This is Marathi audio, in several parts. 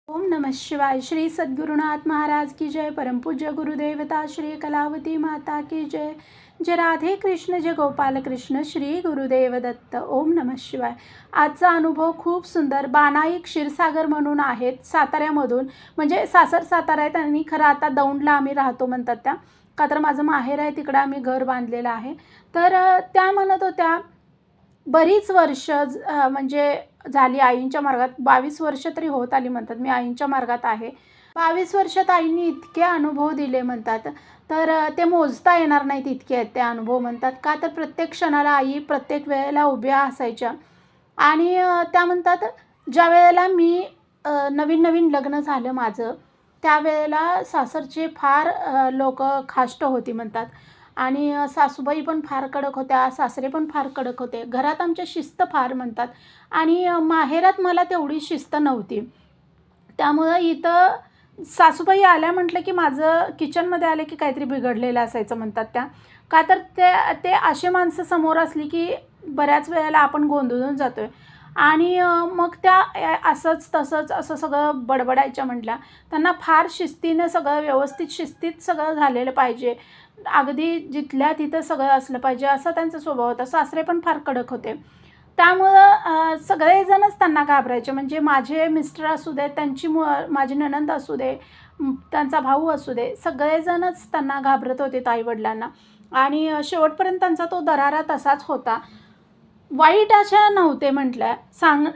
ओम नमः शिवाय। श्री सद्गुरुनाथ महाराज की जय। परमपूज्य गुरुदेवता श्री कलावती माता की जय। जय राधे कृष्ण, जय गोपाल कृष्ण, श्री गुरुदेव दत्त। ओम नमः शिवाय। आजचा अनुभव खूप सुंदर। बानाई क्षीरसागर म्हणून आहेत साताऱ्यामधून, म्हणजे सासर सातारा आहे त्यांनी, खरं आता दौंडला आम्ही राहतो म्हणतात त्या, का तर माझं माहेर आहे, तिकडं आम्ही घर बांधलेलं आहे। तर त्या म्हणत होत्या बरीच वर्ष म्हणजे झाली आईंच्या मार्गात, 22 वर्ष तरी होत आली म्हणतात मी आईंच्या मार्गात आहे। 22 वर्षात आईंनी इतके अनुभव दिले म्हणतात, तर ते मोजता येणार नाहीत इतके आहेत ते अनुभव म्हणतात। का तर प्रत्येक क्षणाला आई प्रत्येक वेळेला उभ्या असायच्या। आणि त्या म्हणतात ज्या वेळेला मी नवीन नवीन लग्न झालं माझं, त्यावेळेला सासरचे फार लोक खाष्ट होती म्हणतात। आणि सासूबाई पण फार कडक होत्या, सासरे पण फार कडक होते। घरात आमच्या शिस्त फार म्हणतात, आणि माहेरात मला तेवढी शिस्त नव्हती। त्यामुळं इथं सासूबाई आल्या म्हटलं की माझं किचनमध्ये आले की काहीतरी बिघडलेलं असायचं म्हणतात त्या, का तर ते असे माणसं समोर असली की बऱ्याच वेळेला आपण गोंधळून जातो आहे। आणि मग त्या असंच तसंच असं सगळं बडबडायच्या म्हटल्या। त्यांना फार शिस्तीनं सगळं व्यवस्थित शिस्तीत सगळं झालेलं पाहिजे, अगदी जिथल्या तिथं सगळं असलं पाहिजे, असा त्यांचा स्वभाव होता। सासरे पण फार कडक होते, त्यामुळं सगळेजणच त्यांना घाबरायचे। म्हणजे माझे मिस्टर असू दे, त्यांची माझी नणंद असू दे, त्यांचा भाऊ असू दे, सगळेजणच त्यांना घाबरत होते आईवडिलांना। आणि शेवटपर्यंत त्यांचा तो दरारा तसाच होता। वाईट अशा नव्हते म्हटलं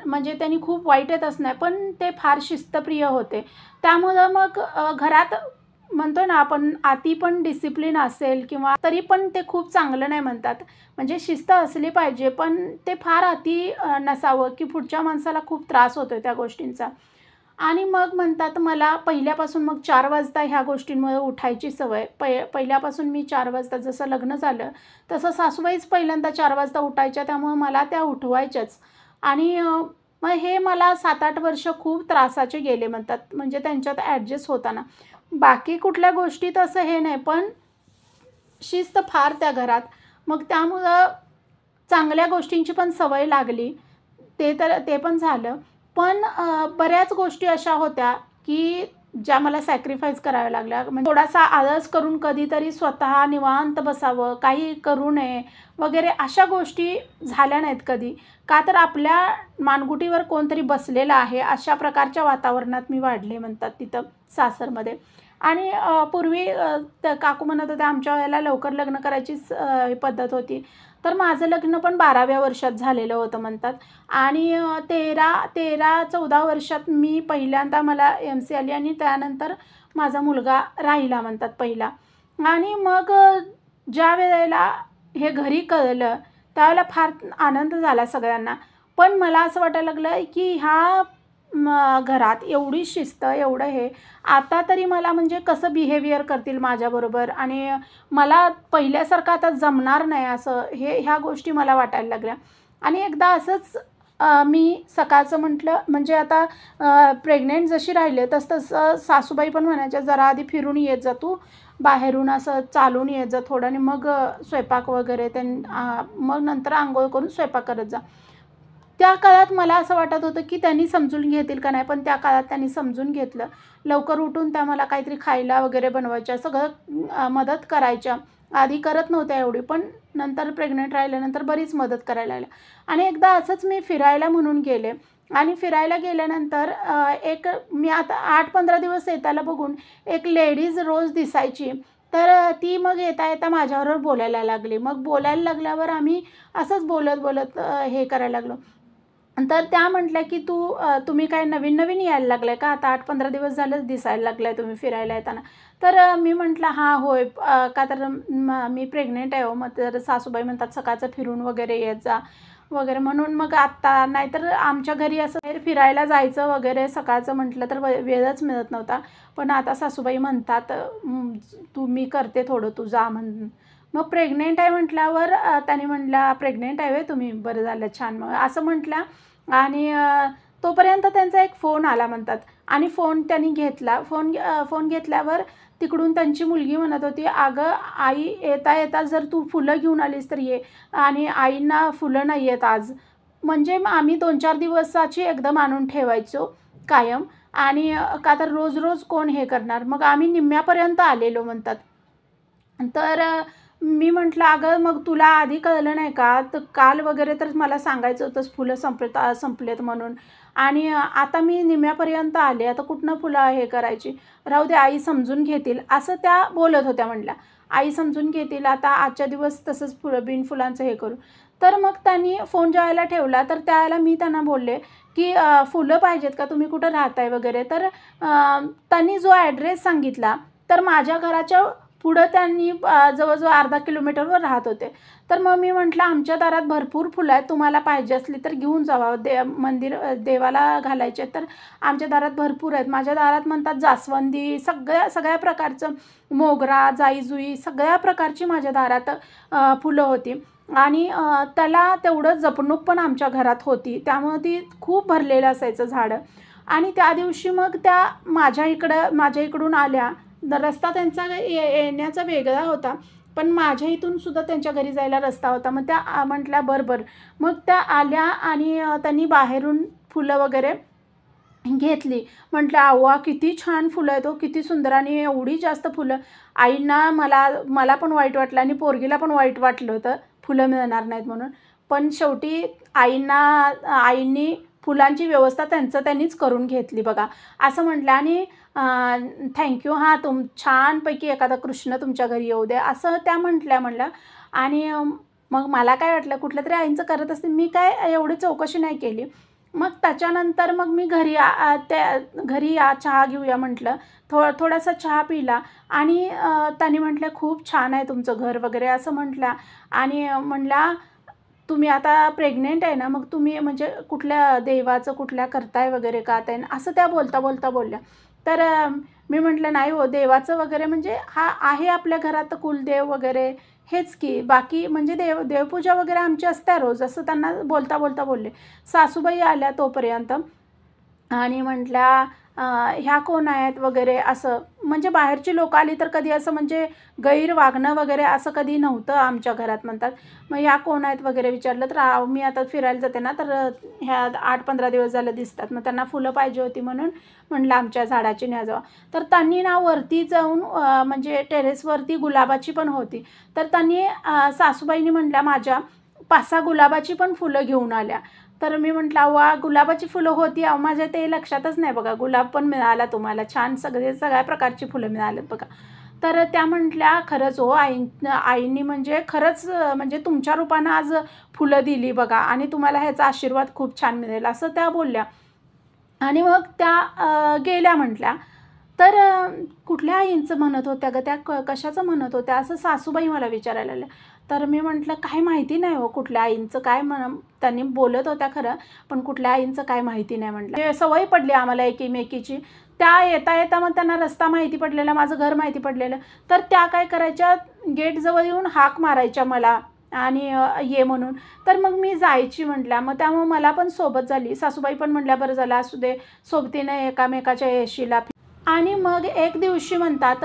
म्हणजे त्यांनी खूप वाईट येतच नाही, पण ते फार शिस्तप्रिय होते। त्यामुळं मग घरात म्हणतो ना आपण, अति पण डिसिप्लिन असेल किंवा तरी पण ते खूप चांगलं नाही म्हणतात। म्हणजे शिस्त असली पाहिजे, पण ते फार अति नसावं की पुढच्या माणसाला खूप त्रास होतो त्या गोष्टींचा। आणि मग म्हणतात मला पहिल्यापासून मग 4 वाजता ह्या गोष्टींमुळे उठायची सवय। पहिल्यापासून मी 4 वाजता, जसं लग्न झालं तसं सासूबाईच पहिल्यांदा 4 वाजता उठायच्या, त्यामुळे मला त्या उठवायच्याच। आणि मग हे मला 7-8 वर्ष खूप त्रासाचे गेले म्हणतात, म्हणजे त्यांच्यात ॲडजस्ट होताना। बाकी कुठल्या गोष्टीत असं हे नाही, पण शिस्त फार त्या घरात। मग त्यामुळं चांगल्या गोष्टींची पण सवय लागली, ते पण झालं। पण बऱ्याच गोष्टी अशा होत्या की ज्या मला सॅक्रिफाईस कराव्या लागल्या। म्हणजे थोडासा आळस करून कधीतरी स्वतः निवांत बसावं, काही करू नये वगैरे, अशा गोष्टी झाल्या नाहीत कधी। का तर आपल्या मानगुटीवर कोणतरी बसलेलं आहे, अशा प्रकारच्या वातावरणात मी वाढले म्हणतात तिथं सासरमध्ये। आणि पूर्वी त्या काकू म्हणत होत्या आमच्या वेळेला लवकर लग्न करायचीच पद्धत होती, तर माझं लग्न पण 12व्या वर्षात झालेलं होतं म्हणतात। आणि 13-14 वर्षात मी पहिल्यांदा मला MC आली, आणि त्यानंतर माझा मुलगा राहिला म्हणतात पहिला। आणि मग ज्या वेळेला हे घरी कळलं त्यावेळेला फार आनंद झाला सगळ्यांना। पण मला असं वाटायला लागलं की ह्या घरात एवढी शिस्त, एवढं हे, आता तरी मला म्हणजे कसं बिहेवियर करतील माझ्याबरोबर, आणि मला पहिल्यासारखं आता जमणार नाही असं, ह्या गोष्टी मला वाटायला लागल्या। आणि एकदा असंच मी सकाळचं म्हटलं, म्हणजे आता प्रेग्नेंट जशी राहिले तसं सासूबाई पण म्हणायच्या जरा आधी फिरून येत जा तू, बाहेरून असं चालून येत जा थोडं, आणि मग स्वयंपाक वगैरे मग नंतर अंघोळ करून स्वयंपाक करत जा। त्या काळात मला असं वाटत होतं की त्यांनी समजून घेतील का नाही, पण त्या काळात त्यांनी समजून घेतलं। लवकर उठून त्या मला काहीतरी खायला वगैरे बनवायच्या, सगळं मदत करायच्या। आधी करत नव्हत्या एवढी, पण नंतर प्रेग्नंट राहिल्यानंतर बरीच मदत करायला लागल्या। आणि एकदा असंच मी फिरायला म्हणून गेले, आणि फिरायला गेल्यानंतर मी आता 8-15 दिवस येताला बघून एक लेडीज रोज दिसायची, तर ती मग येता येता माझ्याबरोबर बोलायला लागली। मग बोलायला लागल्यावर आम्ही असंच बोलत बोलत हे करायला लागलो। तर त्या म्हटल्या की तुम्ही काय नवीन नवीन यायला लागलाय का, आता 8-15 दिवस झालंच दिसायला लागलाय तुम्ही फिरायला येताना। तर मी म्हटलं हां होय, का तर मी प्रेग्नेंट आहे हो। मग तर सासूबाई म्हणतात सकाळचं फिरून वगैरे येत जा वगैरे, म्हणून मग आत्ता, नाहीतर आमच्या घरी असं बाहेर फिरायला जायचं वगैरे सकाळचं म्हटलं तर वेळच मिळत नव्हता। पण आता सासूबाई म्हणतात तू, मी करते थोडं, तू जा म्हणून। मग प्रेग्नेंट आहे म्हटल्यावर त्याने म्हटल्या प्रेग्नेंट आहे होय तुम्ही, बरं झालं छान, मग असं म्हटल्या। आणि तोपर्यंत त्यांचा एक फोन आला म्हणतात, आणि फोन त्यांनी घेतला। फोन घेतल्यावर तिकडून त्यांची मुलगी म्हणत होती अगं आई, येता येता जर तू फुलं घेऊन आलीस तर ये, आणि आईंना फुलं नाही आहेत आज। म्हणजे आम्ही 2-4 दिवसाची एकदम आणून ठेवायचो कायम, आणि का तर रोज रोज कोण हे करणार. मग आम्ही निम्म्यापर्यंत आलेलो म्हणतात. तर मी म्हटलं, "अगं मग तुला आधी कळलं नाही का? तर काल वगैरे तर मला सांगायचं होतंस फुलं संपलेत म्हणून आणि आता मी निम्म्यापर्यंत आले. आता कुठनं फुलं हे करायची? राहू दे, आई समजून घेतील." असं त्या बोलत होत्या म्हटल्या. "आई समजून घेतील, आता आजच्या दिवस तसंच बिनफुलांचं हे करू." तर मग त्यांनी फोन ज्यावेळेला ठेवला, तर त्यावेळेला मी त्यांना बोलले, की "फुलं पाहिजेत का? तुम्ही कुठं राहताय वगैरे?" तर त्यांनी जो ॲड्रेस सांगितला, तर माझ्या घराच्या पुढं त्यांनी जवळजवळ अर्धा किलोमीटरवर राहत होते. तर मग मी म्हटलं, "आमच्या दारात भरपूर फुलं आहेत. तुम्हाला पाहिजे असली तर घेऊन जावा. देवाला घालायचे तर आमच्या दारात भरपूर आहेत." माझ्या दारात म्हणतात जास्वंदी, सगळ्या प्रकारचं मोगरा, जाई-जुई सगळ्या प्रकारची माझ्या दारात फुलं होती आणि त्याला तेवढं जपणूक पण आमच्या घरात होती. त्यामुळं ती खूप भरलेलं असायचं झाडं आणि त्या दिवशी मग त्या माझ्या इकडून आल्या. रस्ता त्यांचा येण्याचा वेगळा होता, पण माझ्या इथून सुद्धा त्यांच्या घरी जायला रस्ता होता. मग त्या म्हटल्या, "बरं, बरं." मग त्या आल्या आणि त्यांनी बाहेरून फुलं वगैरे घेतली. म्हटलं, "अव्वा, किती छान फुलं आहेत हो, किती सुंदर आणि एवढी जास्त फुलं." आईंना मला पण वाईट वाटलं आणि पोरगीला पण वाईट वाटलं होतं, फुलं मिळणार नाहीत म्हणून. पण शेवटी आईंनी फुलांची व्यवस्था त्यांनीच करून घेतली बघा. असं म्हटलं आणि थँक हां, छानपैकी एखादा कृष्ण तुमच्या घरी येऊ दे, असं त्या म्हणल्या आणि मग मला काय वाटलं, कुठल्यातरी आईंचं करत असतील. मी काय एवढी चौकशी नाही केली. मग त्याच्यानंतर मग मी घरी या, चहा घेऊया म्हटलं. थोडासा चहा पिला आणि त्यांनी म्हटल्या, "खूप छान आहे तुमचं घर वगैरे," असं म्हटल्या आणि म्हणल्या, "तुम्ही आता प्रेग्नंट आहे ना, मग तुम्ही म्हणजे कुठल्या देवाचं करताय वगैरे का ते?" असं त्या बोलता बोलल्या. तर मी म्हटलं, "नाही हो, देवाचं वगैरे म्हणजे हा आहे आपल्या घरात कुलदेव वगैरे हेच की. बाकी म्हणजे देवपूजा वगैरे आमची असते रोज." असं त्यांना बोलता बोलले. सासूबाई आल्या तोपर्यंत आणि म्हटल्या, "ह्या कोण आहेत?" वगैरे असं. म्हणजे बाहेरची लोकं आली तर कधी असं म्हणजे गैर वागणं वगैरे असं कधी नव्हतं आमच्या घरात म्हणतात. मग ह्या कोण आहेत वगैरे विचारलं तर मी आता फिरायला जाते ना, तर ह्या 8-15 दिवस झालं दिसतात. मग त्यांना फुलं पाहिजे होती म्हणून म्हटलं आमच्या झाडाची न्या जावा. तर त्यांनी ना वरती जाऊन म्हणजे टेरेसवरती गुलाबाची पण होती. तर त्यांनी सासूबाईंनी म्हटल्या माझ्या 5-6 गुलाबाची पण फुलं घेऊन आल्या. तर मी म्हटलं, "अव्वा, गुलाबाची फुलं होती." अहो, माझ्या ते लक्षातच नाही बघा. गुलाब पण मिळाला तुम्हाला. छान सगळ्या प्रकारची फुलं मिळालीत बघा. तर त्या म्हटल्या, "खरंच हो, आईंनी म्हणजे खरंच म्हणजे तुमच्या रूपानं आज फुलं दिली बघा आणि तुम्हाला ह्याचा आशीर्वाद खूप छान मिळेल." असं त्या बोलल्या आणि मग त्या गेल्या म्हटल्या. तर "कुठल्या आईंचं म्हणत होत्या गं त्या? कशाचं म्हणत होत्या?" असं सासूबाई मला विचारायला लागल्या. तर मी म्हटलं, "काही माहिती नाही हो कुठल्या आईंचं काय त्यांनी बोलत होत्या खरं, पण कुठल्या आईंचं काय माहिती नाही." म्हटलं. "ते सवय पडली आम्हाला एकीमेकीची." त्या येता मग त्यांना रस्ता माहिती पडलेला, माझं घर माहिती पडलेलं. तर त्या काय करायच्या, गेटजवळ येऊन हाक मारायच्या मला आणि ये म्हणून. तर मग मी जायची म्हटल्या. मग त्यामुळे मला पण सोबत झाली. सासूबाई पण म्हटल्या, "बरं झालं असू दे, सोबतीने एकामेकाच्या येशीला." आणि मग एक दिवशी म्हणतात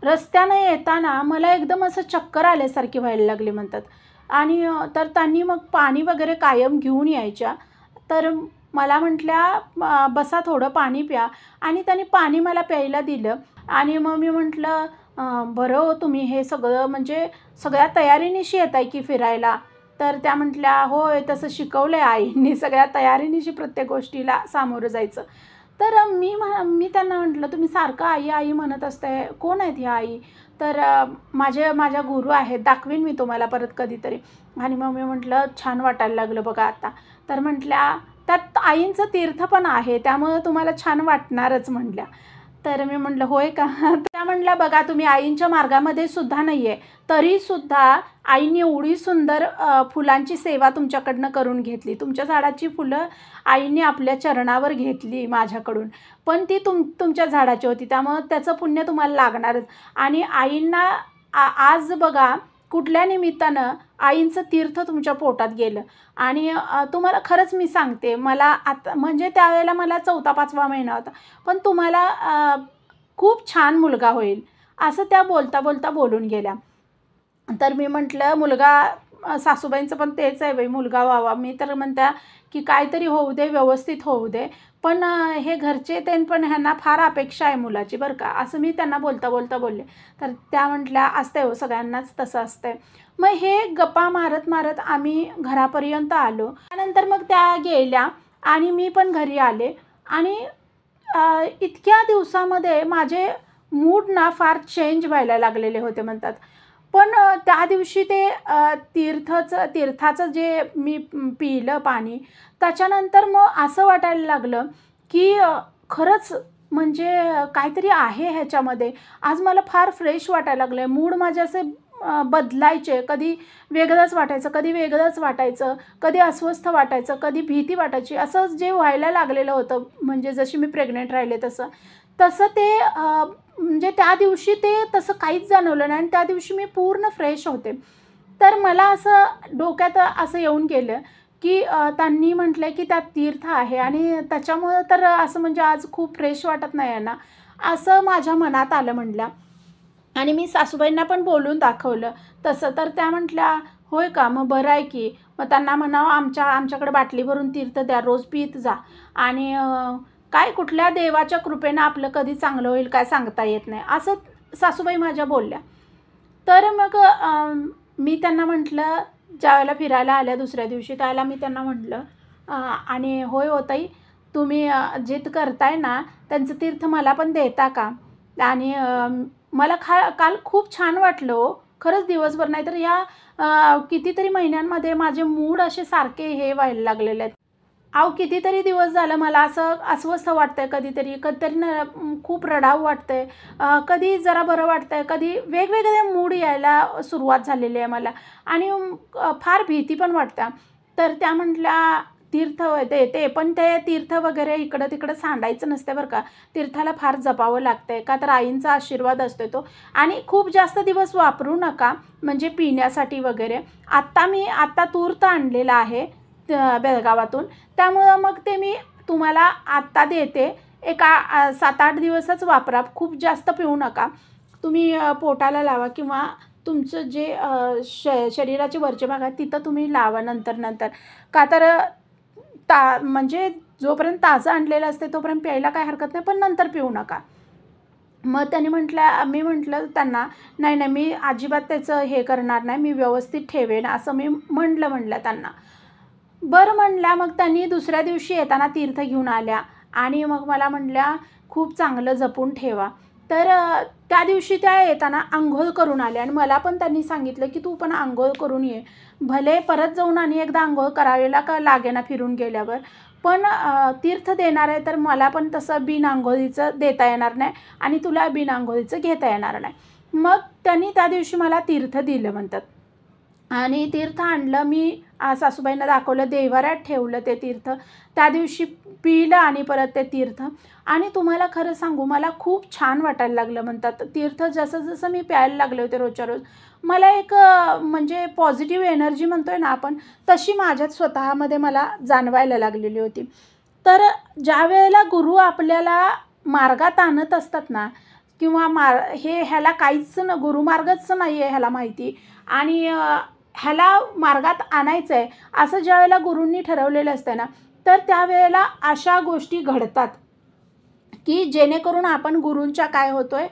रस्त्यानं येताना मला एकदम असं चक्कर आल्यासारखी व्हायला लागली म्हणतात आणि तर त्यांनी मग पाणी वगैरे कायम घेऊन यायच्या. तर मला म्हटल्या, "बसा थोडं पाणी प्या." आणि त्यांनी पाणी मला प्यायला दिलं आणि मग मी म्हटलं, "बरं हो, तुम्ही हे सगळं म्हणजे सगळ्या तयारीनिशी येताय की फिरायला?" तर त्या म्हटल्या, "होय, तसं शिकवलं आहे आईंनी, सगळ्या तयारीनिशी प्रत्येक गोष्टीला सामोरं जायचं." तर मी त्यांना म्हटलं, "तुम्ही सारखं आई, आई म्हणत असताय, कोण आहेत ह्या आई?" तर माझ्या गुरु आहेत, दाखवीन मी तुम्हाला परत कधीतरी. आणि मग मी म्हटलं, "छान वाटायला लागलं बघा आता." तर म्हटल्या, "त्यात आईंचं तीर्थ पण आहे, त्यामुळं तुम्हाला छान वाटणारच." म्हटल्या. तर मी म्हटलं, "होय का?" त्या म्हटल्या, "बघा तुम्ही आईंच्या मार्गामध्ये सुद्धा नाही आहे, तरीसुद्धा आईंनी एवढी सुंदर फुलांची सेवा तुमच्याकडनं करून घेतली. तुमच्या झाडाची फुलं आईंनी आपल्या चरणावर घेतली माझ्याकडून. पण ती तुमच्या झाडाची होती, त्यामुळं त्याचं पुण्य तुम्हाला लागणारच." आणि आईंना आज बघा कुठल्या निमित्तानं आईंचं तीर्थ तुमच्या पोटात गेलं आणि तुम्हाला खरंच मी सांगते, मला आता म्हणजे त्यावेळेला मला 4था-5वा महिना होता. पण तुम्हाला खूप छान मुलगा होईल, असं त्या बोलता बोलून गेल्या. तर मी म्हटलं, सासूबाईंचं पण तेच आहे बाई, मुलगा व्हावा. मी तर म्हणत्या, की काहीतरी होऊ दे, व्यवस्थित होऊ दे. पण हे घरचे ते पण ह्यांना फार अपेक्षा आहे मुलाची बरं का, असं मी त्यांना बोलता बोलता बोलले. तर त्या म्हटल्या, असते हो सगळ्यांनाच तसं असतंय. मग हे गप्पा मारत मारत आम्ही घरापर्यंत आलो. त्यानंतर मग त्या गेल्या आणि मी पण घरी आले आणि इतक्या दिवसामध्ये माझे मूड ना फार चेंज व्हायला लागलेले होते म्हणतात. पण त्या दिवशी ते तीर्थाचं जे मी पिलं पाणी, त्याच्यानंतर मग असं वाटायला लागलं, की खरंच म्हणजे काहीतरी आहे ह्याच्यामध्ये. आज मला फार फ्रेश वाटायला लागलं आहे. मूड माझे असे बदलायचे. कधी वेगळंच वाटायचं, कधी वेगळंच वाटायचं, कधी अस्वस्थ वाटायचं, कधी भीती वाटायची. असं जे व्हायला लागलेलं होतं, म्हणजे जशी मी प्रेग्नंट राहिले तसं. तसं ते म्हणजे त्या दिवशी ते तसं काहीच जाणवलं नाही आणि त्या दिवशी मी पूर्ण फ्रेश होते. तर मला असं डोक्यात असं येऊन गेलं, की त्यांनी म्हटलं की त्यात तीर्थ आहे आणि त्याच्यामुळं तर असं म्हणजे आज खूप फ्रेश वाटत नाही आहे ना, असं माझ्या मनात आलं म्हटलं. आणि मी सासूबाईंना पण बोलून दाखवलं तसं. तर त्या म्हटल्या, "होय का? मग बरं आहे की." मग त्यांना म्हणावं, आमच्याकडे बाटली भरून तीर्थ द्या, रोज पीत जा. आणि काय कुठल्या देवाच्या कृपेनं आपलं कधी चांगलं होईल काय सांगता येत नाही, असं सासूबाई माझ्या बोलल्या. तर मग मी त्यांना म्हटलं, ज्यावेळेला फिरायला आल्या दुसऱ्या दिवशी त्यावेळेला मी त्यांना म्हटलं, आणि "होय हो ताई, तुम्ही जे करताय ना त्यांचं तीर्थ मला पण देता का?" आणि मला काल खूप छान वाटलं हो. खरंच दिवसभर नाही तर ह्या कितीतरी महिन्यांमध्ये माझे मूड असे सारखे हे व्हायला लागलेले आहेत. अहो, कितीतरी दिवस झालं मला असं अस्वस्थ वाटतंय कधीतरी, कधीतरी ना खूप रडावं वाटतंय, कधी जरा बरं वाटतंय, कधी वेगवेगळे मूड यायला सुरुवात झालेली आहे मला आणि फार भीती पण वाटते. तर त्या म्हटल्या, "तीर्थ देते, पण ते तीर्थ वगैरे इकडं-तिकडं सांडायचं नसतं बरं का. तीर्थाला फार जपावं लागतंय, का तर आईंचा आशीर्वाद असतो तो आणि खूप जास्त दिवस वापरू नका, म्हणजे पिण्यासाठी वगैरे." आत्ता तूर्त आणलेला आहे बेळगावातून. त्यामुळं मग ते मी तुम्हाला आत्ता देते. एक 7-8 दिवसच वापरा. खूप जास्त पिऊ नका. तुम्ही पोटाला लावा किंवा तुमचं जे शरीराचे वरचे भाग आहेत तिथं तुम्ही लावा नंतर. का तर म्हणजे जोपर्यंत ताजं आणलेलं असते तोपर्यंत प्यायला काही हरकत नाही, पण नंतर पिऊ नका. मग त्याने मी म्हटलं त्यांना, "नाही, नाही, मी अजिबात त्याचं हे करणार नाही. मी व्यवस्थित ठेवेन." असं मी म्हटलं त्यांना. बरं म्हणल्या. मग त्यांनी दुसऱ्या दिवशी येताना तीर्थ घेऊन आल्या आणि मग मला म्हटल्या, "खूप चांगलं जपून ठेवा." तर त्या दिवशी त्या येताना अंघोळ करून आल्या आणि मला पण त्यांनी सांगितलं, की "तू पण अंघोळ करून ये. भले परत जाऊन आणि एकदा अंघोळ करायला का लागेना फिरून गेल्यावर, पण तीर्थ देणार आहे तर मला पण तसं बिन अंघोळीचं देता येणार नाही आणि तुला बिन अंघोळीचं घेता येणार नाही." मग त्यांनी त्या दिवशी मला तीर्थ दिलं म्हणतात. आणि तीर्थ आणलं मी, सासूबाईंना दाखवलं, देव्हाऱ्यात ठेवलं ते तीर्थ. त्या दिवशी पिलं आणि परत ते तीर्थ आणि तुम्हाला खरं सांगू मला खूप छान वाटायला लागलं म्हणतात. तीर्थ जसं मी प्यायला लागले होते रोजच्या रोज, मला एक म्हणजे पॉझिटिव्ह एनर्जी म्हणतोय ना आपण, तशी माझ्यात स्वतःमध्ये मला जाणवायला लागलेली होती. तर ज्यावेळेला गुरु आपल्याला मार्गात आणत असतात ना किंवा ह्याला काहीच गुरुमार्गच नाही आहे ह्याला माहिती आणि ह्याला मार्गात आणायचं आहे असं ज्यावेळेला गुरूंनी ठरवलेलं असतं ना, तर त्यावेळेला अशा गोष्टी घडतात, की जेणेकरून आपण गुरूंच्या काय होतोय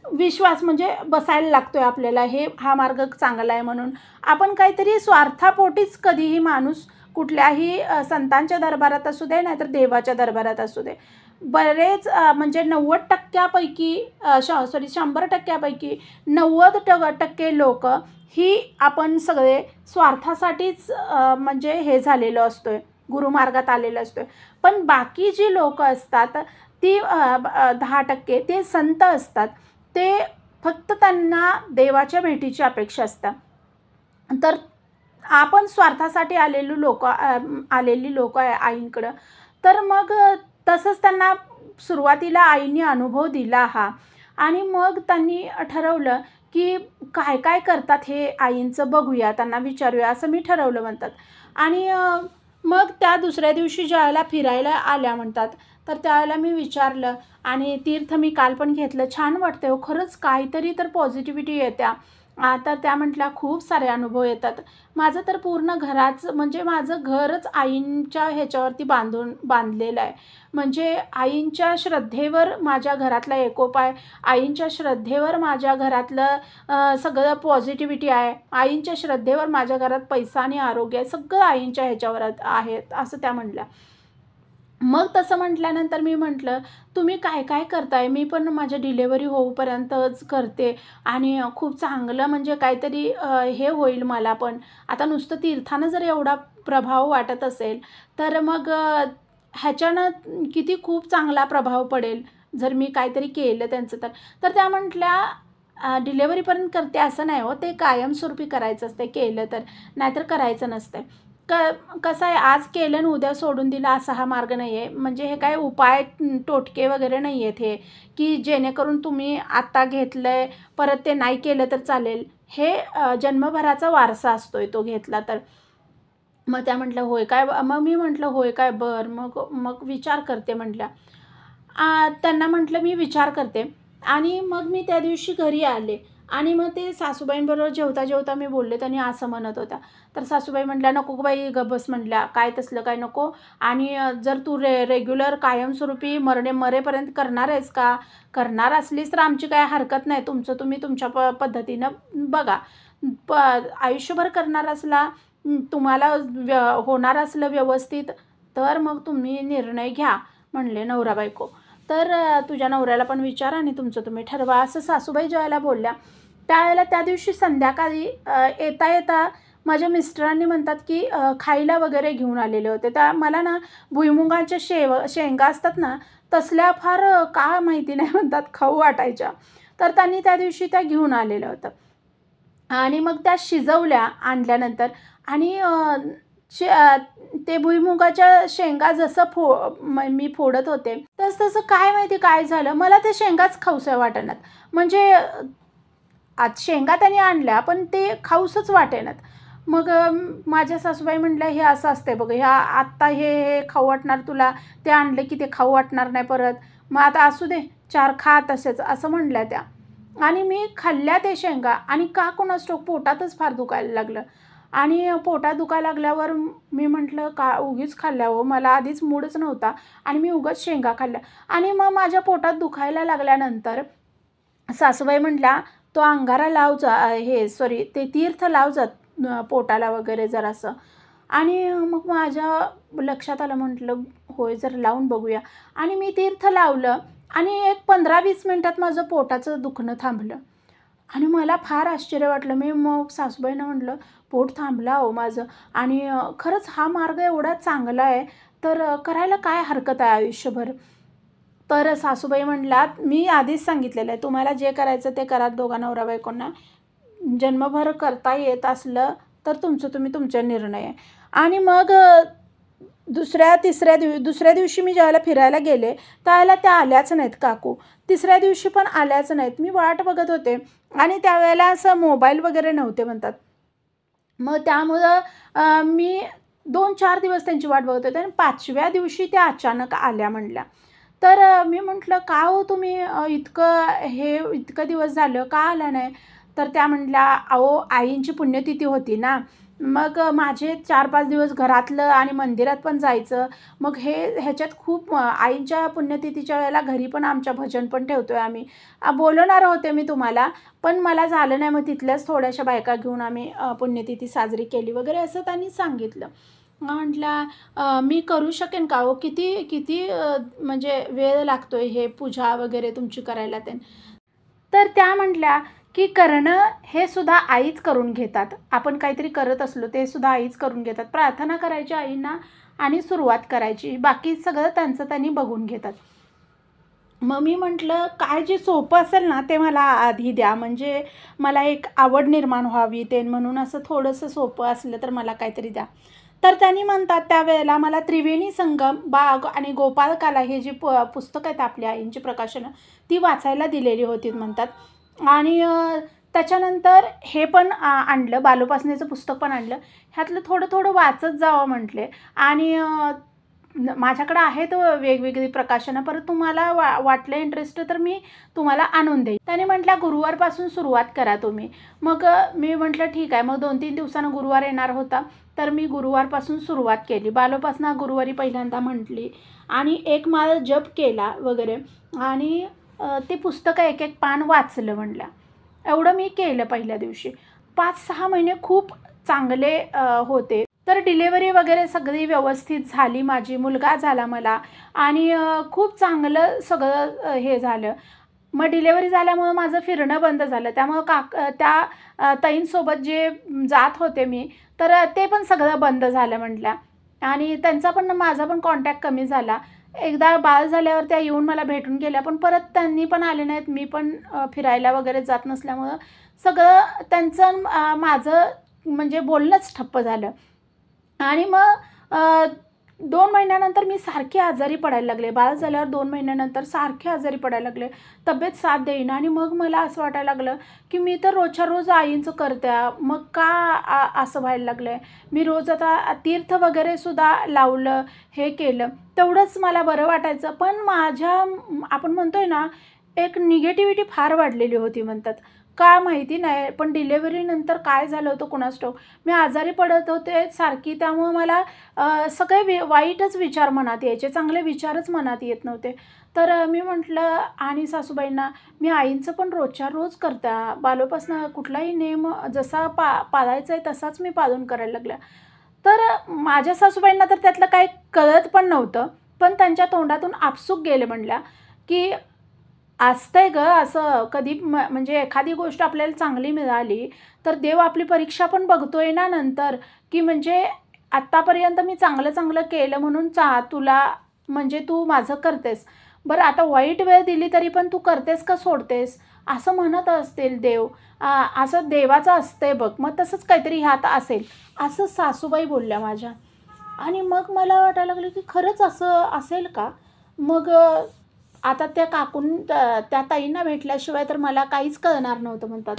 विश्वास म्हणजे बसायला लागतोय आपल्याला, हा मार्ग चांगला आहे म्हणून. आपण काहीतरी स्वार्थापोटीच कधीही माणूस कुठल्याही संतांच्या दरबारात असू दे, नाहीतर देवाच्या दरबारात असू दे, बरेच म्हणजे 90% सॉरी 100%पैकी 90% लोकं ही आपण सगळे स्वार्थासाठीच म्हणजे हे झालेलो असतोय, गुरुमार्गात आलेलो असतोय. पण बाकी जी लोकं असतात ती 10% ते संत असतात. ते फक्त त्यांना देवाच्या भेटीची अपेक्षा असतात. तर आपण स्वार्थासाठी आलेली लोकं आहे आईंकडं. तर मग तसंच त्यांना सुरुवातीला आईंनी अनुभव दिला हा आणि मग त्यांनी ठरवलं, की काय काय करतात हे आईंचं बघूया, त्यांना विचारूया असं मी ठरवलं म्हणतात. आणि मग त्या दुसऱ्या दिवशी ज्यावेळेला फिरायला आल्या म्हणतात, तर त्यावेळेला मी विचारलं आणि तीर्थ मी काल पण घेतलं. छान वाटतंय हो, खरंच काहीतरी तर पॉझिटिव्हिटी येत्या तर त्या म्हटल्या खूप सारे अनुभव येतात. माझं तर पूर्ण घराचं म्हणजे माझं घरच आईंच्या ह्याच्यावरती बांधलेलं आहे. म्हणजे आईंच्या श्रद्धेवर माझ्या घरातला एकोपा आहे. आईंच्या श्रद्धेवर माझ्या घरातलं सगळं पॉझिटिव्हिटी आहे. आईंच्या श्रद्धेवर माझ्या घरात पैसा आणि आरोग्य आहे. सगळं आईंच्या ह्याच्यावर आहेत असं त्या म्हटल्या. मग तसं म्हटल्यानंतर मी म्हटलं, "तुम्ही काय काय करताय? मी पण माझ्या डिलिव्हरी होऊपर्यंतच करते आणि खूप चांगलं म्हणजे काहीतरी हे होईल मला पण. आता नुसतं तीर्थानं जर एवढा प्रभाव वाटत असेल, तर मग ह्याच्यानं किती खूप चांगला प्रभाव पडेल, जर मी काहीतरी केलं त्यांचं तर." तर त्या म्हटल्या, डिलिव्हरीपर्यंत करते असं नाही हो, ते कायमस्वरूपी करायचं असतं केलं तर, नाहीतर करायचं नसतं. क कसं आहे, आज केलं आणि उद्या सोडून दिलं असा हा मार्ग नाही आहे. म्हणजे हे काय उपाय टोटके वगैरे नाही आहेत हे, की जेणेकरून तुम्ही आत्ता घेतलं आहे, परत ते नाही केलं तर चालेल. हे जन्मभराचा वारसा असतो तो घेतला तर. मग त्या म्हटल्या, "होय काय?" मग मी म्हटलं, "होय काय? बरं." मग मग विचार करते म्हटल्या. त्यांना म्हटलं, "मी विचार करते." आणि मग मी त्या दिवशी घरी आले आणि मग ते सासूबाईंबरोबर जेवता-जेवता मी बोलले. त्यांनी असं म्हणत होत्या. तर सासूबाई म्हटल्या, "नको गं बाई, गप्प बस," म्हटल्या. "काय तसलं काय नको आणि जर तू रेग्युलर कायमस्वरूपी मरेपर्यंत करणार आहेस का? करणार असलीस तर आमची काही हरकत नाही. तुमचं तुम्ही तुमच्या पद्धतीनं बघा. आयुष्यभर करणार असला, तुम्हाला होणार असलं व्यवस्थित, तर मग तुम्ही निर्णय घ्या," म्हणले नवरा-बायको. तर "तुझ्या नवऱ्याला पण विचार आणि तुमचं तुम्ही ठरवा," असं सासूबाई ज्यावेळेला बोलल्या, त्यावेळेला त्या दिवशी संध्याकाळी येता-येता माझ्या मिस्टरांनी म्हणतात, की खायला वगैरे घेऊन आलेले होते. त्या मला ना भुईमुगाच्या शेंगा असतात ना, तसल्या फार का माहिती नाही म्हणतात खाऊ वाटायच्या. तर त्यांनी त्या दिवशी त्या घेऊन आलेलं होतं. आणि मग त्या शिजवल्या आणल्यानंतर आणि ते भुईमुगाच्या शेंगा जसं मी फोडत होते, तसं काय माहिती काय झालं, मला त्या शेंगाच खाऊशा वाटेनात. म्हणजे आज शेंगा त्यांनी आणल्या, पण ते खाऊसच वाटेनात. मग माझ्या सासूबाई म्हटल्या, "हे असं असतंय बघ, ह्या आत्ता हे खाऊ वाटणार तुला, ते आणलं की ते खाऊ वाटणार नाही परत. मग आता असू दे, 4 खा तसेच," असं म्हणल्या त्या. आणि मी खाल्ल्या ते शेंगा आणि का कुणास ठाऊक पोटातच फार दुखायला लागलं. आणि पोटात दुखायला लागल्यावर मी म्हटलं, "का उगीच खाल्ल्या हो, मला आधीच मूडच नव्हता आणि मी उगाच शेंगा खाल्ल्या." आणि मग माझ्या पोटात दुखायला लागल्यानंतर सासूबाई म्हटल्या, "तो अंगारा लाव जा, ते तीर्थ लाव जा पोटाला वगैरे जरासं." आणि मग माझ्या लक्षात आलं, म्हटलं, "होय, जर लावून बघूया." आणि मी तीर्थ लावलं आणि एक 15-20 मिनिटात माझं पोटाचं दुखणं थांबलं. आणि मला फार आश्चर्य वाटलं. मी मग सासूबाईंना म्हटलं, "पोट थांबलं अहो माझं आणि खरंच हा मार्ग एवढा चांगला आहे, तर करायला काय हरकत आहे आयुष्यभर?" तर सासूबाई म्हटल्यात, "मी आधीच सांगितलेलं आहे, तुम्हाला जे करायचं ते करा दोघा नवरा-बायकोंना. जन्मभर करता येत असलं, तर तुमचं तुम्ही तुमचा निर्णय आहे." आणि मग दुसऱ्या दिवशी मी ज्यावेळेला फिरायला गेले, त्यावेळेला त्या आल्याच नाहीत काकू. तिसऱ्या दिवशी पण आल्याच नाहीत. मी वाट बघत होते आणि त्यावेळेला असं मोबाईल वगैरे नव्हते म्हणतात. मग त्यामुळं मी 2-4 दिवस त्यांची वाट बघत होते आणि 5व्या दिवशी त्या अचानक आल्या म्हणल्या. तर मी म्हटलं, "का हो तुम्ही इतकं दिवस झालं का आला नाही?" तर त्या म्हटल्या, "अहो, आईंची पुण्यतिथी होती ना, मग माझे 4-5 दिवस घरातलं आणि मंदिरात पण जायचं. मग ह्याच्यात खूप आईंच्या पुण्यतिथीच्या वेळेला घरी पण आमच्या भजन पण ठेवतोय आम्ही. बोलवणार होते मी तुम्हाला, पण मला झालं नाही. मग तिथल्याच थोड्याशा बायका घेऊन आम्ही पुण्यतिथी साजरी केली वगैरे," असं त्यांनी सांगितलं. म्हटलं, मी करू शकेन का हो? किती किती म्हणजे वेळ लागतोय हे पूजा वगैरे तुमची करायला ते?" तर त्या म्हटल्या, की करणं हे सुद्धा आईच करून घेतात. आपण काहीतरी करत असलो ते सुद्धा आईच करून घेतात. प्रार्थना करायची आईंना आणि सुरुवात करायची. बाकी सगळं त्यांचं त्यांनी बघून घेतात. मग मी म्हटलं, "काय जे सोपं असेल ना, ते मला आधी द्या. म्हणजे मला एक आवड निर्माण व्हावी ते म्हणून असं थोडंसं सोपं असलं तर मला काहीतरी द्या." तर त्यांनी म्हणतात त्यावेळेला मला त्रिवेणी संगम, बाग आणि गोपाळकाला हे जी पुस्तकं आहेत आपल्या आईंची प्रकाशनं, ती वाचायला दिलेली होती म्हणतात. आणि त्याच्यानंतर हे पण आणलं, बालोपासनेचं पुस्तक पण आणलं. ह्यातलं थोडं-थोडं वाचत जावं म्हटले आणि माझ्याकडे आहेत वेगवेगळी प्रकाशनं, परत तुम्हाला वाटलं इंटरेस्ट तर मी तुम्हाला आणून देईन. त्याने म्हटलं गुरुवारपासून सुरुवात करा तुम्ही. मग मी म्हटलं ठीक आहे. मग 2-3 दिवसानं गुरुवार येणार होता, तर मी गुरुवारपासून सुरुवात केली. बालोपासना गुरुवारी पहिल्यांदा म्हटली आणि एक माळ जप केला वगैरे आणि ते पुस्तकं एक एक पान वाचलं म्हटलं. एवढं मी केलं पहिल्या दिवशी. 5-6 महिने खूप चांगले होते. तर डिलेवरी वगैरे सगळी व्यवस्थित झाली माझी. मुलगा झाला मला आणि खूप चांगलं सगळं हे झालं. मग डिलेवरी झाल्यामुळं माझं फिरणं बंद झालं. त्यामुळं त्या ताईंसोबत जे जात होते मी, तर ते पण सगळं बंद झालं म्हटल्या आणि त्यांचा पण माझा पण कॉन्टॅक्ट कमी झाला. एकदा बाळ झाल्यावर त्या येऊन मला भेटून गेल्या, पण परत त्यांनी पण आले नाहीत. मी पण फिरायला वगैरे जात नसल्यामुळं सगळं त्यांचं माझं म्हणजे बोलणंच ठप्प झालं. आणि मग 2 महिन्यानंतर मी सारखे आजारी पडायला लागले. बाळ झाल्यावर 2 महिन्यानंतर सारखे आजारी पडायला लागले. तब्येत साथ देईना आणि मग मला असं वाटायला लागलं, की मी तर रोजच्या रोज आईंचं करते, मग का असं व्हायला लागलं आहे. मी रोज आता तीर्थ वगैरेसुद्धा लावलं, हे केलं, तेवढंच मला बरं वाटायचं. पण आपण म्हणतोय ना, एक निगेटिव्हिटी फार वाढलेली होती म्हणतात. का माहिती नाही, पण डिलेव्हरीनंतर काय झालं होतं कुणास ठाऊक. मी आजारी पडत होते सारखी, त्यामुळं मला सगळे वाईटच विचार मनात यायचे, चांगले विचारच मनात येत नव्हते. तर मी म्हटलं आणि सासूबाईंना, मी आईंचं पण रोजच्या रोज करते. बालोपासनं कुठलाही नेम जसा पाळायचा आहे तसाच मी पालन करायला लागल्या. तर माझ्या सासूबाईंना तर त्यातलं काही कळत पण नव्हतं. पण त्यांच्या तोंडातून आपसूक गेले म्हणल्या, की असतंय गं असं कधी म्हणजे एखादी गोष्ट आपल्याला चांगली मिळाली, तर देव आपली परीक्षा पण बघतोय ना नंतर, की म्हणजे आत्तापर्यंत मी चांगलं केलं म्हणून तुला म्हणजे तू माझं करतेस. बरं आता वाईट वेळ दिली तरी पण तू करतेस का सोडतेस? असं म्हणत असतील देव. असं देवाचं असतंय बघ. मग तसंच काहीतरी ह्यात असेल, असं सासूबाई बोलल्या माझ्या. आणि मग मला वाटायला लागलं, की खरंच असं असेल का? मग आता त्या ताईंना भेटल्याशिवाय तर मला काहीच कळणार नव्हतं म्हणतात.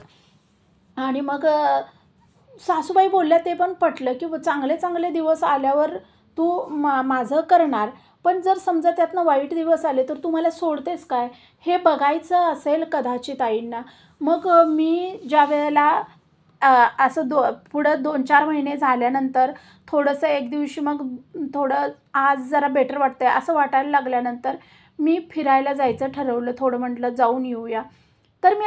आणि मग सासूबाई बोलल्या ते पण पटलं, की चांगले दिवस आल्यावर तू माझं करणार. पण जर समजा त्यातनं वाईट दिवस आले तर तू मला सोडतेस काय? हे बघायचं असेल कदाचित आईंना. मग मी ज्यावेळेला असं पुढं 2-4 महिने झाल्यानंतर थोडंसं एक दिवशी मग थोडं आज जरा बेटर वाटतंय असं वाटायला लागल्यानंतर मी फिरायला जायचं ठरवलं. थोडं म्हटलं जाऊन येऊया. तर मी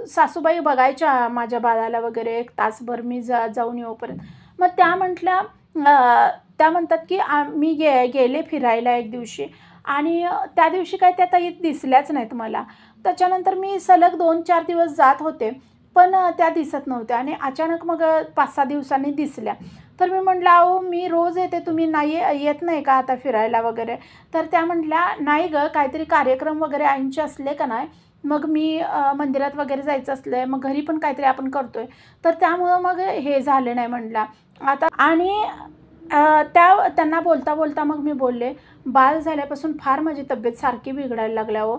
सासूबाई बघायच्या माझ्या बाळाला वगैरे 1 तासभर मी जाऊन येऊपर्यंत. मग त्या म्हणतात, की मी गेले फिरायला एक दिवशी आणि त्या दिवशी काय त्या ताई दिसल्याच नाहीत मला. त्याच्यानंतर मी सलग 2-4 दिवस जात होते, पण त्या दिसत नव्हत्या आणि अचानक मग 5-6 दिवसांनी दिसल्या. तर मी म्हटलं, अहो मी रोज येते, तुम्ही येत नाही का आता फिरायला वगैरे? तर त्या म्हटल्या, नाही गं, काहीतरी कार्यक्रम वगैरे आईंचे असले का नाही, मग मी मंदिरात वगैरे जायचं असलं, मग घरी पण काहीतरी आपण करतोय, तर त्यामुळं मग हे झालं नाही म्हटल्या. आता आणि त्यांना बोलता मग मी बोलले, बाळ झाल्यापासून फार माझी तब्येत सारखी बिघडायला लागल्या हो.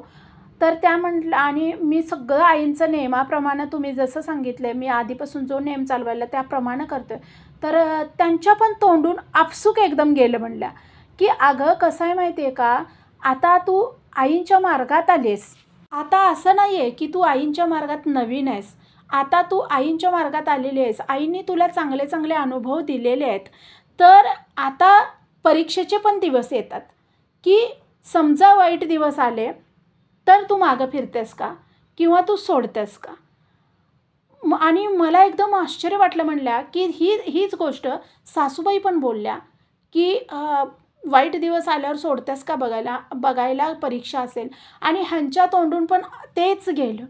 तर त्या म्हटल्या आणि मी सगळं आईंचं नियमाप्रमाणे तुम्ही जसं सांगितलं मी आधीपासून जो नेम चालवायला त्याप्रमाणे करतोय. तर त्यांच्या पण तोंडून आपसूक एकदम गेलं म्हणल्या, की अगं कसं आहे माहिती आहे का, आता तू आईंच्या मार्गात आलीस. आता असं नाही आहे की तू आईंच्या मार्गात नवीन आहेस. आता तू आईंच्या मार्गात आलेली आहेस. आईंनी तुला चांगले अनुभव दिलेले आहेत. तर आता परीक्षेचे पण दिवस येतात, की समजा वाईट दिवस आले, तर तू मागं फिरतेस का? किंवा तू सोडतेस का? आणि मला एकदम आश्चर्य वाटलं म्हणल्या, की हीच गोष्ट सासूबाई पण बोलल्या, की वाईट दिवस आल्यावर सोडतेस का बघायला परीक्षा असेल आणि ह्यांच्या तोंडून पण तेच गेलं.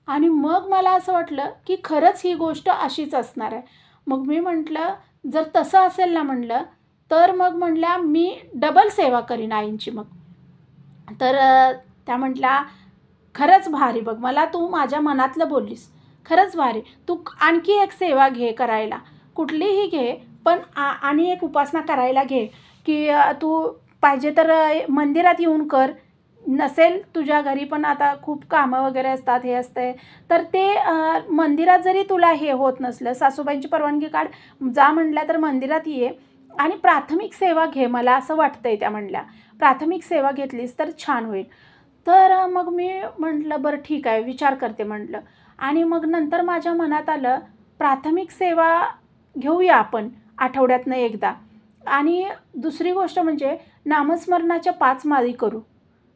आणि मग मला असं वाटलं, की खरंच ही गोष्ट अशीच असणार आहे. मग मी म्हटलं, जर तसं असेल ना म्हटलं, तर मग म्हटल्या मी डबल सेवा करीन आईंची मग. तर त्या म्हटल्या, खरंच भारी बघ, मला तू माझ्या मनातलं बोललीस. खरंच भारी. तू आणखी एक सेवा घे करायला. कुठलीही घे, पण आणि एक उपासना करायला घे, की तू पाहिजे तर मंदिरात येऊन कर. नसेल तुझ्या घरी पण आता खूप कामं वगैरे असतात, हे असतंय. तर ते मंदिरात जरी तुला हे होत नसलं, सासूबाईंची परवानगी काढ, जा म्हटल्या तर मंदिरात ये आणि प्राथमिक सेवा घे, मला असं वाटतंय त्या म्हणल्या. प्राथमिक सेवा घेतलीस तर छान होईल. तर मग मी म्हटलं बरं ठीक आहे, विचार करते म्हटलं. आणि मग नंतर माझ्या मनात आलं, प्राथमिक सेवा घेऊया आपण आठवड्यातनं एकदा. आणि दुसरी गोष्ट म्हणजे नामस्मरणाच्या 5 माळी करू,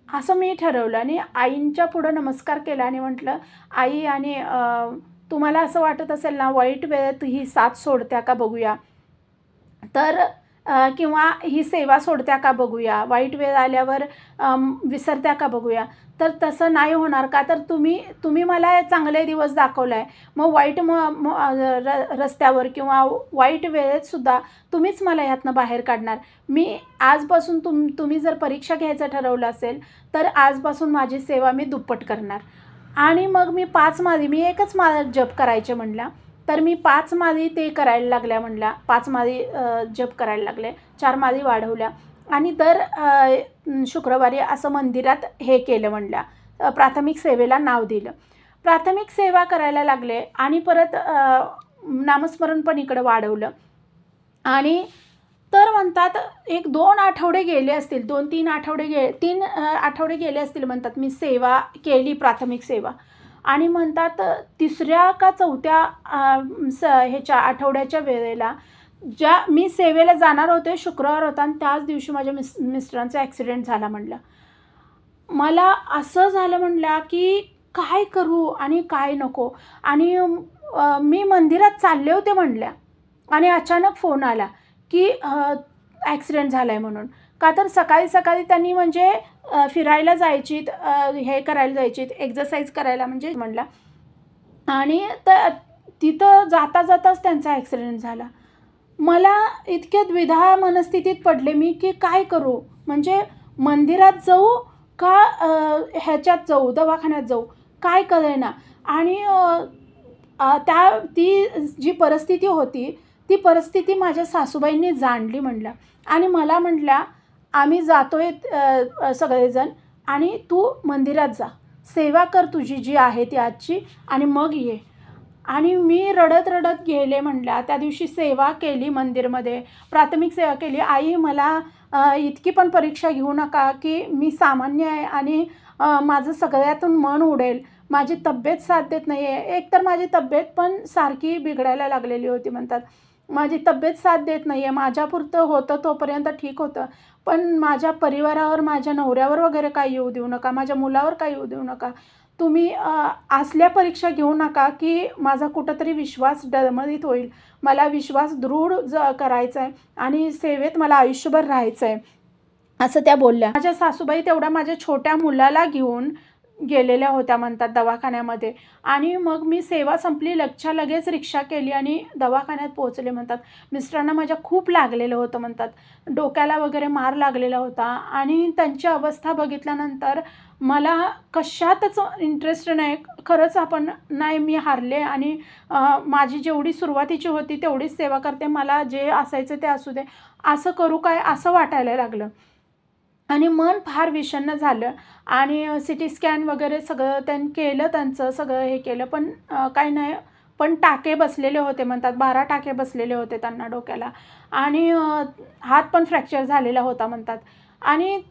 असं मी ठरवलं. आणि आईंच्या पुढं नमस्कार केला आणि म्हटलं, आई आणि तुम्हाला असं वाटत असेल ना, वाईट वेळेत ही साथ सोडत्या का बघूया, तर किंवा ही सेवा सोडत्या का बघूया, वाईट वेळ आल्यावर विसरत्या का बघूया. तर तसं नाही होणार का, तर तुम्ही मला चांगले दिवस दाखवला आहे. मग वाईट रस्त्यावर किंवा वाईट वेळेतसुद्धा तुम्हीच मला ह्यातनं बाहेर काढणार. मी आजपासून तुम्ही जर परीक्षा घ्यायचं ठरवलं असेल, तर आजपासून माझी सेवा मी दुप्पट करणार. आणि मग मी 5 माळी, मी एकच माळ जप करायचे म्हणल्या. तर मी 5 माळी ते करायला लागल्या म्हणल्या. 5 माळी जप करायला लागले. 4 माळी वाढवल्या आणि दर शुक्रवारी असं मंदिरात हे केलं म्हणल्या. प्राथमिक सेवेला नाव दिलं. प्राथमिक सेवा करायला लागले आणि परत नामस्मरण पण इकडं वाढवलं. आणि तर म्हणतात 1-2 आठवडे गेले असतील, 2-3 आठवडे 3 आठवडे गेले असतील म्हणतात, मी सेवा केली, प्राथमिक सेवा. आणि म्हणतात 3ऱ्या का 4थ्या ह्याच्या आठवड्याच्या वेळेला ज्या मी सेवेला जाणार होते, शुक्रवार होता आणि त्याच दिवशी माझ्या मिस्टरांचा ॲक्सिडेंट झाला म्हणलं. मला असं झालं म्हणलं की काय करू आणि काय नको. आणि मी मंदिरात चालले होते म्हणल्या आणि अचानक फोन आला की ॲक्सिडेंट झाला आहे म्हणून. का तर सकाळी त्यांनी म्हणजे फिरायला जायचीत, हे करायला जायचीत, एक्झरसाईज करायला म्हणजे म्हणला. आणि तिथं जाताच त्यांचा ॲक्सिडेंट झाला. मला इतक्या द्विधा मनस्थितीत पडले मी की काय करू, म्हणजे मंदिरात जाऊ का ह्याच्यात जाऊ, दवाखान्यात जाऊ, काय कळेना. आणि ती जी परिस्थिती होती, ती परिस्थिती माझ्या सासूबाईंनी जाणली म्हणलं. आणि मला म्हटल्या, आम्ही जातोय सगळेजण आणि तू मंदिरात जा, सेवा कर तुझी जी आहे ती आजची आणि मग ये. आणि मी रडत गेले म्हणल्या. त्या दिवशी सेवा केली मंदिरमध्ये, प्राथमिक सेवा केली. आई मला इतकी पण परीक्षा घेऊ नका की मी सामान्य आहे आणि माझं सगळ्यातून मन उडेल. माझी तब्येत साथ देत नाही आहे. एकतर माझी तब्येत पण सारखी बिघडायला लागलेली होती म्हणतात. माझी तब्येत साथ देत नाही आहे. माझ्यापुरतं होतं तोपर्यंत ठीक होतं, पण माझ्या परिवारावर, माझ्या नवऱ्यावर वगैरे काही येऊ देऊ नका, माझ्या मुलावर काही येऊ देऊ नका. तुम्ही असल्या परीक्षा घेऊ नका की माझा कुठंतरी विश्वास डळमळीत होईल. मला विश्वास दृढ करायचा आहे आणि सेवेत मला आयुष्यभर राहायचं आहे, असं त्या बोलल्या. माझ्या सासूबाई तेवढ्या माझ्या छोट्या मुलाला घेऊन गेलेल्या होत्या म्हणतात दवाखान्यामध्ये. आणि मग मी सेवा संपली, लगेच रिक्षा केली आणि दवाखान्यात पोहोचले म्हणतात. मिस्टरांना माझ्या खूप लागलेलं होतं म्हणतात, डोक्याला वगैरे मार लागलेला होता. आणि त्यांची अवस्था बघितल्यानंतर मला कशातच इंटरेस्ट नाही, खरंच नाही, मी हारले आणि माझी जेवढी सुरुवातीची होती तेवढीच सेवा करते, मला जे असायचं ते असू दे, असं करू काय असं वाटायला लागलं. आणि मन फार विषण्ण झालं. आणि CT स्कॅन वगैरे सगळं केलं, त्यांचं सगळं हे केलं, पण काही नाही. पण टाके बसलेले होते म्हणतात, 12 टाके बसलेले होते त्यांना डोक्याला. आणि हात पण फ्रॅक्चर झालेला होता म्हणतात. आणि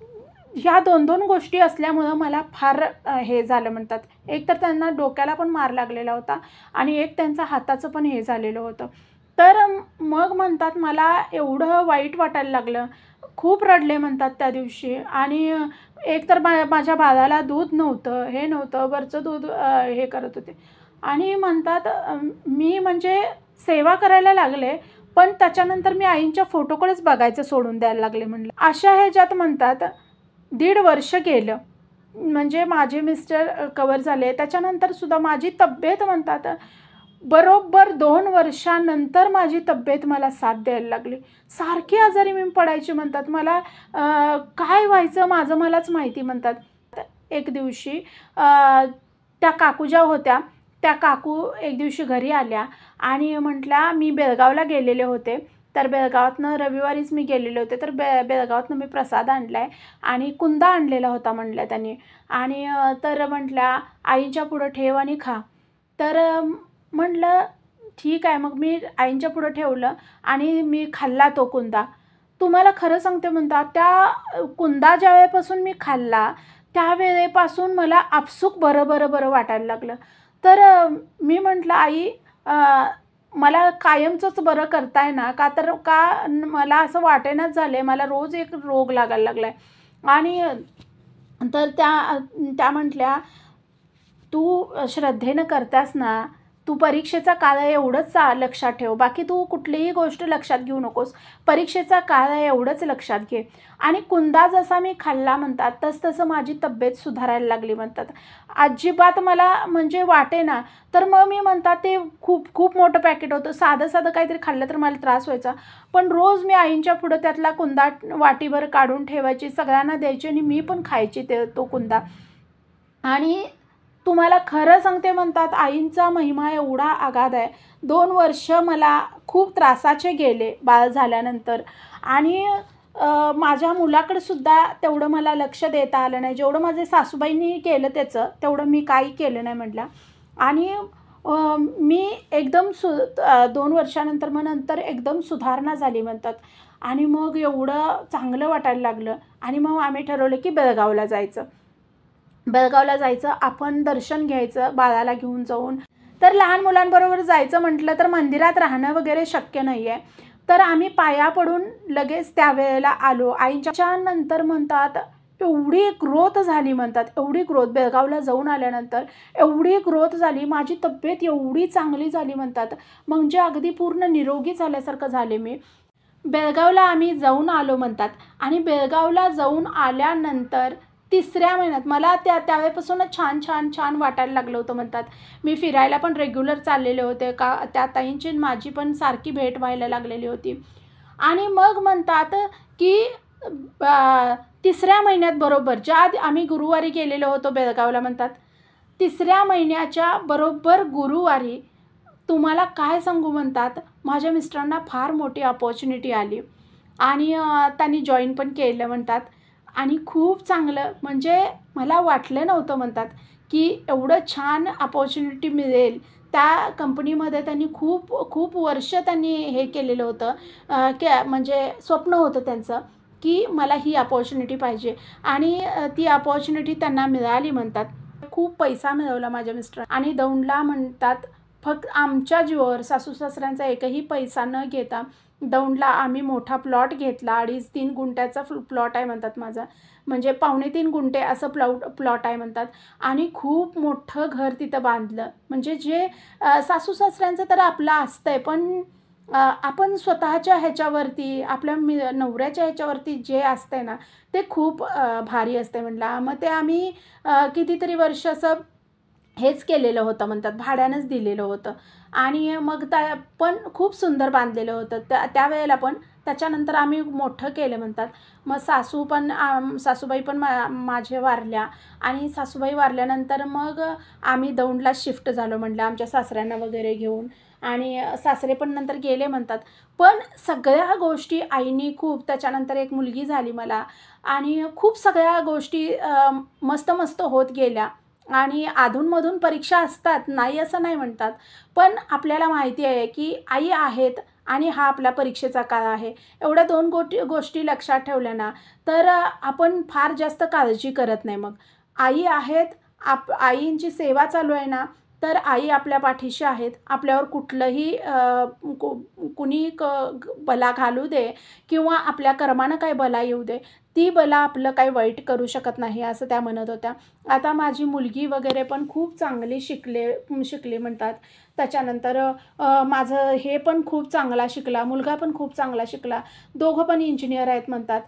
ह्या 2-2 गोष्टी असल्यामुळं मला फार हे झालं म्हणतात. एक तर त्यांना डोक्याला पण मार लागलेला होता आणि एक त्यांचं हाताचं पण हे झालेलं होतं. तर मग म्हणतात मला एवढं वाईट वाटायला लागलं, खूप रडले म्हणतात त्या दिवशी. आणि एक तर माझ्या बाळाला दूध नव्हतं, हे नव्हतं, वरचं दूध हे करत होते. आणि म्हणतात मी म्हणजे सेवा करायला लागले, पण त्याच्यानंतर मी आईंच्या फोटोकडेच बघायचं सोडून द्यायला लागले म्हणलं. अशा ह्याच्यात म्हणतात 1.5 वर्ष गेलं, म्हणजे माझे मिस्टर कव्हर झाले. त्याच्यानंतरसुद्धा माझी तब्येत म्हणतात बरोबर 2 वर्षानंतर माझी तब्येत मला साथ द्यायला लागली. सारखी आजारी मी पडायची म्हणतात. मला काय व्हायचं माझं मलाच माहिती म्हणतात. एक दिवशी त्या काकू ज्या होत्या, त्या काकू एक दिवशी घरी आल्या आणि म्हटल्या मी बेळगावला गेलेले होते, तर बेळगावातनं रविवारीच मी गेलेले होते, तर बेळगावातनं मी प्रसाद आणला आहे आणि कुंदा आणलेला होता म्हणल्या त्यांनी. आणि तर म्हटल्या आईच्या पुढं ठेव आणि खा. तर म्हटलं ठीक आहे. मग मी आईंच्या पुढं ठेवलं आणि मी खाल्ला तो कुंदा. तुम्हाला खरं सांगते म्हणतात, त्या कुंदा ज्या वेळेपासून मी खाल्ला त्या वेळेपासून मला आपसूक बरं बरं बरं वाटायला लागलं. तर मी म्हटलं, आई मला कायमचंच बरं करताय ना? का तर मला असं वाटेनाच झालं मला रोज एक रोग लागायला लागला आहे. आणि तर त्या म्हटल्या, "तू श्रद्धेनं करतास ना, तू परीक्षेचा काळ आहे एवढंच लक्षात ठेव. बाकी तू कुठलीही गोष्ट लक्षात घेऊ नकोस. परीक्षेचा काळ आहे एवढंच लक्षात घे." आणि कुंदा जसा मी खाल्ला म्हणतात, तसं माझी तब्येत सुधारायला लागली म्हणतात. अजिबात मला म्हणजे वाटेना. तर मग मी म्हणतात ते खूप खूप मोठं पॅकेट होतं. साधं काहीतरी खाल्लं तर मला त्रास व्हायचा. पण रोज मी आईंच्या पुढं त्यातला कुंदा वाटीभर काढून ठेवायची, सगळ्यांना द्यायची आणि मी पण खायची तो कुंदा. आणि तुम्हाला खरं सांगते म्हणतात, आईंचा महिमा एवढा अगाध आहे. 2 वर्ष मला खूप त्रासाचे गेले बाळ झाल्यानंतर. आणि माझ्या मुलाकडे सुद्धा तेवढं मला लक्ष देता आलं नाही. जेवढं माझे सासूबाईंनी केलं त्याचं, तेवढं मी काही केलं नाही म्हटलं. आणि मी एकदम 2 वर्षानंतर मग नंतर एकदम सुधारणा झाली म्हणतात. आणि मग एवढं चांगलं वाटायला लागलं. आणि मग आम्ही ठरवलं की बेळगावला जायचं. आपण दर्शन घ्यायचं बाळाला घेऊन जाऊन. तर लहान मुलांबरोबर जायचं म्हटलं तर मंदिरात राहणं वगैरे शक्य नाही आहे. तर आम्ही पाया पडून लगेच त्यावेळेला आलो. आईच्या नंतर म्हणतात एवढी ग्रोथ झाली म्हणतात, एवढी ग्रोथ बेळगावला जाऊन आल्यानंतर एवढी ग्रोथ झाली, माझी तब्येत एवढी चांगली झाली म्हणतात. म्हणजे अगदी पूर्ण निरोगी झाल्यासारखं झाले मी. बेळगावला आम्ही जाऊन आलो म्हणतात. आणि बेळगावला जाऊन आल्यानंतर 3ऱ्या महिन्यात मला त्यावेळेपासूनच छान वाटायला लागलं होतं म्हणतात. मी फिरायला पण रेग्युलर चाललेले होते. का त्या ताईंची माझी पण सारखी भेट व्हायला लागलेली होती. आणि मग म्हणतात की 3ऱ्या महिन्यात बरोबर ज्या आम्ही गुरुवारी गेलेलो होतो बेळगावला म्हणतात, 3ऱ्या महिन्याच्या बरोबर गुरुवारी तुम्हाला काय सांगू म्हणतात, माझ्या मिस्टरांना फार मोठी अपॉर्च्युनिटी आली. आणि त्यांनी जॉईन पण केलं म्हणतात. आणि खूप चांगलं म्हणजे मला वाटलं नव्हतं म्हणतात, की एवढं छान अपॉर्च्युनिटी मिळेल. त्या कंपनीमध्ये त्यांनी खूप वर्ष त्यांनी हे केलेलं होतं. म्हणजे स्वप्न होतं त्यांचं, की मला ही अपॉर्च्युनिटी पाहिजे. आणि ती अपॉर्च्युनिटी त्यांना मिळाली म्हणतात. खूप पैसा मिळवला माझ्या मिस्टर. आणि दौंडला म्हणतात फक्त आमच्या जीवावर सासू-सासऱ्यांचा एकही पैसा न घेता दौंडला आम्ही मोठा प्लॉट घेतला. 2.5-3 गुंठ्याचा प्लॉट आहे म्हणतात माझा. म्हणजे 2.25 गुंठे असं प्लॉट आहे म्हणतात. आणि खूप मोठं घर तिथं बांधलं. म्हणजे जे सासू-सासऱ्यांचं तर आपलं असतंय, पण आपण स्वतःच्या ह्याच्यावरती आपल्या नवऱ्याच्या ह्याच्यावरती जे असतंय ना, ते खूप भारी असते म्हटलं. मग ते आम्ही कितीतरी वर्ष असं हेच केलेलं होतं म्हणतात, भाड्यानंच दिलेलं होतं. आणि मग पण खूप सुंदर बांधलेलं होतं त्यावेळेला पण. त्याच्यानंतर आम्ही मोठं केलं म्हणतात. मग सासूबाई पण माझे वारल्या. आणि सासूबाई वारल्यानंतर मग आम्ही दौंडला शिफ्ट झालो म्हटलं आमच्या सासऱ्यांना वगैरे घेऊन. आणि सासरे पण नंतर गेले म्हणतात. पण सगळ्या गोष्टी आईनी खूप, त्याच्यानंतर एक मुलगी झाली मला. आणि खूप सगळ्या गोष्टी मस्त होत गेल्या. आणि अधूनमधून परीक्षा असतात, नाही असं नाही म्हणतात. पण आपल्याला माहिती आहे की आई आहेत आणि हा आपला परीक्षेचा काळ आहे. एवढ्या 2 गोष्टी लक्षात ठेवल्या ना, तर आपण फार जास्त काळजी करत नाही मग. आई आहेत, आईंची सेवा चालू आहे ना, तर आई आपल्या पाठीशी आहेत. आपल्यावर कुठलंही कुणी बला घालू दे किंवा आपल्या कर्मानं काही बला येऊ दे, ती बला आपलं काही वाईट करू शकत नाही, असं त्या म्हणत होत्या. आता माझी मुलगी वगैरे पण खूप चांगली शिकली म्हणतात. त्याच्यानंतर माझं हे पण खूप चांगला शिकला, मुलगा पण खूप चांगला शिकला. दोघं पण इंजिनियर आहेत म्हणतात.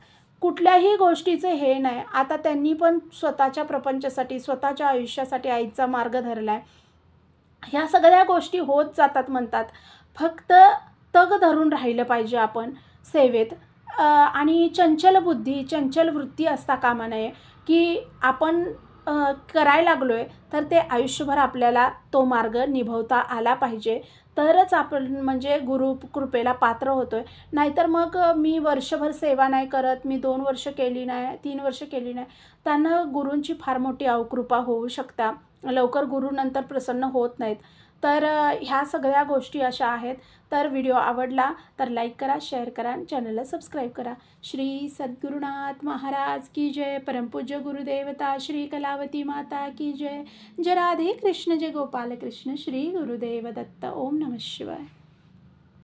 कुठल्याही गोष्टीचं हे नाही. आता त्यांनी पण स्वतःच्या प्रपंचासाठी, स्वतःच्या आयुष्यासाठी आईचा मार्ग धरला आहे. ह्या सगळ्या गोष्टी होत जातात म्हणतात. फक्त तग धरून राहिलं पाहिजे आपण सेवेत. आणि चंचल बुद्धी, चंचल वृत्ती असता कामा नये, की आपण करायला लागलो आहे तर ते आयुष्यभर आपल्याला तो मार्ग निभवता आला पाहिजे. तरच आपण म्हणजे गुरु कृपेला पात्र होतो आहे. नाहीतर मग मी वर्षभर सेवा नाही करत, मी 2 वर्ष केली नाही, 3 वर्ष केली नाही, त्यांना गुरूंची फार मोठी अवकृपा होऊ शकता. लवकर गुरु नंतर प्रसन्न होत नाहीत. तर ह्या सगळ्या गोष्टी अशा आहेत. तर व्हिडिओ आवडला तर लाईक करा, शेअर करा आणि चॅनलला सबस्क्राईब करा. श्री सद्गुरुनाथ महाराज की जय. परमपूज्य गुरुदेवता श्री कलावती माता की जय. जय राधे कृष्ण जय गोपाल कृष्ण. श्री गुरुदेव दत्त. ओम नमः शिवाय.